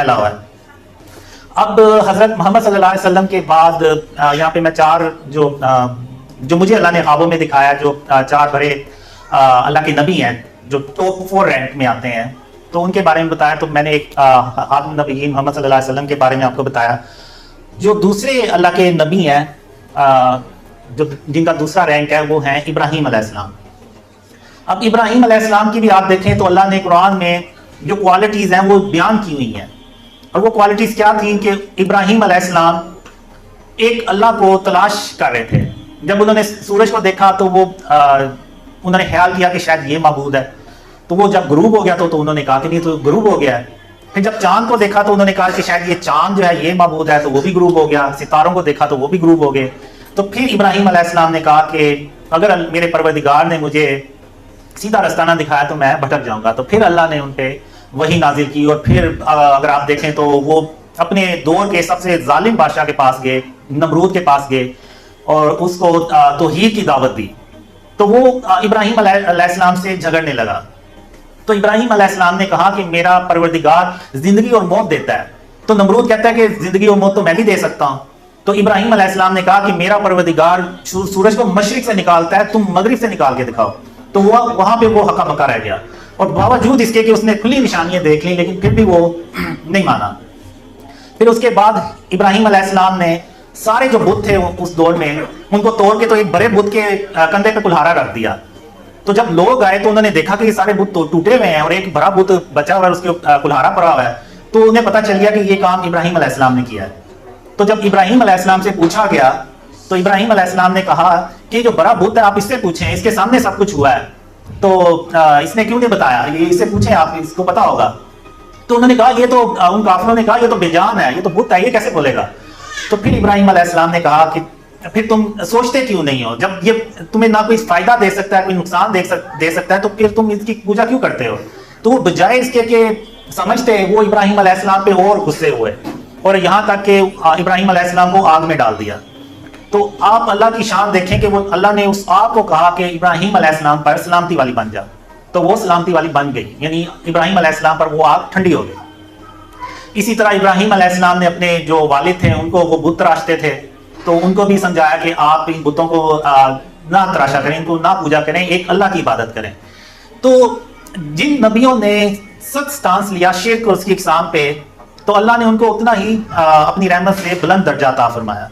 پھیلا ہوا ہے۔ اب حضرت محمد صلی اللہ علیہ وسلم کے بعد یہاں پہ میں چار جو مجھے اللہ نے خوابوں میں دکھایا، جو چار بڑے اللہ کے نبی ہیں جو ٹاپ 4 رینک میں آتے ہیں، تو ان کے بارے میں بتایا۔ تو میں نے ایک خاتم النبیین محمد صلی اللہ علیہ وسلم کے بارے میں آپ کو بتایا۔ جو دوسرے اللہ کے نبی ہیں جن کا دوسرا رینک ہے، وہ ہیں ابراہیم علیہ السلام۔ اب ابراہیم علیہ السلام کی بھی آپ دیکھیں تو اللہ نے قرآن میں جو کوالٹیز ہیں وہ بیان کی ہوئی ہیں، اور وہ کوالٹیز کیا تھیں کہ ابراہیم علیہ السلام ایک اللہ کو تلاش کر رہے تھے۔ جب انہوں نے سورج کو دیکھا تو وہ انہوں نے خیال کیا کہ شاید یہ معبود ہے، تو وہ جب غروب ہو گیا تو انہوں نے کہا کہ نہیں، تو غروب ہو گیا ہے۔ پھر جب چاند کو دیکھا تو انہوں نے کہا کہ شاید یہ چاند جو ہے یہ معبود ہے، تو وہ بھی غروب ہو گیا۔ ستاروں کو دیکھا تو وہ بھی غروب ہو گئے۔ تو پھر ابراہیم علیہ السلام نے کہا کہ اگر میرے پروردگار نے مجھے سیدھا رستہ نہ دکھایا تو میں بھٹک جاؤں گا۔ تو پھر اللہ نے ان پہ وحی نازل کی، اور پھر اگر آپ دیکھیں تو وہ اپنے دور کے سب سے ظالم بادشاہ کے پاس گئے، نمرود کے پاس گئے، اور اس کو توحید کی دعوت دی۔ تو وہ ابراہیم علیہ السلام سے جھگڑنے لگا۔ تو ابراہیم علیہ السلام نے کہا کہ میرا پروردگار زندگی اور موت دیتا ہے۔ تو نمرود کہتا ہے کہ زندگی اور موت تو میں بھی دے سکتا ہوں۔ تو ابراہیم علیہ السلام نے کہا کہ میرا پروردگار سورج کو مشرق سے نکالتا ہے، تم مغرب سے نکال کے دکھاؤ۔ تو وہاں پہ وہ ہکا بکا رہ گیا، اور باوجود اس کے کہ اس نے کھلی نشانیاں دیکھ لی، لیکن پھر بھی وہ نہیں مانا۔ پھر اس کے بعد ابراہیم علیہ السلام نے سارے جو بت تھے اس دور میں ان کو توڑ کے تو ایک بڑے بت کے کندھے پہ کلہارا رکھ دیا۔ تو جب لوگ آئے تو انہوں نے دیکھا کہ یہ سارے بت ٹوٹے ہوئے ہیں اور ایک بڑا بت بچا ہوا ہے، اس کے کلہارا پڑا ہوا ہے۔ تو انہیں پتہ چل گیا کہ یہ کام ابراہیم علیہ السلام نے کیا ہے۔ تو جب ابراہیم علیہ السلام سے پوچھا گیا تو ابراہیم علیہ السلام نے کہا کہ جو بڑا بت ہے آپ اس سے پوچھیں، اس کے سامنے سب کچھ ہوا ہے، تو اس نے کیوں نہیں بتایا، یہ اس سے پوچھیں، آپ اس کو پتا ہوگا۔ تو انہوں نے کہا یہ تو ان کافروں نے کہا یہ تو بے جان ہے، یہ تو بت ہے، یہ کیسے بولے گا۔ تو پھر ابراہیم علیہ السلام نے کہا کہ پھر تم سوچتے کیوں نہیں ہو، جب یہ تمہیں نہ کوئی فائدہ دے سکتا ہے کوئی نقصان دے سکتا ہے، تو پھر تم اس کی پوجا کیوں کرتے ہو۔ تو وہ بجائے اس کے کہ سمجھتے، وہ ابراہیم علیہ السلام پہ اور غصے ہوئے، اور یہاں تک کہ ابراہیم علیہ السلام کو آگ میں ڈال دیا۔ تو آپ اللہ کی شان دیکھیں کہ وہ اللہ نے اس آگ کو کہا کہ ابراہیم علیہ السلام پر سلامتی والی بن جا، تو وہ سلامتی والی بن گئی، یعنی ابراہیم علیہ السلام پر وہ آگ ٹھنڈی ہو گئی۔ اسی طرح ابراہیم علیہ السلام نے اپنے جو والد تھے ان کو وہ بت تراشتے تھے، تو ان کو بھی سمجھایا کہ آپ ان بتوں کو نہ تراشا کریں، ان کو نہ پوجا کریں، ایک اللہ کی عبادت کریں۔ تو جن نبیوں نے سخت سٹانس لیا شرک اور اس کی اقسام پہ، تو اللہ نے ان کو اتنا ہی اپنی رحمت سے بلند درجہ عطا فرمایا۔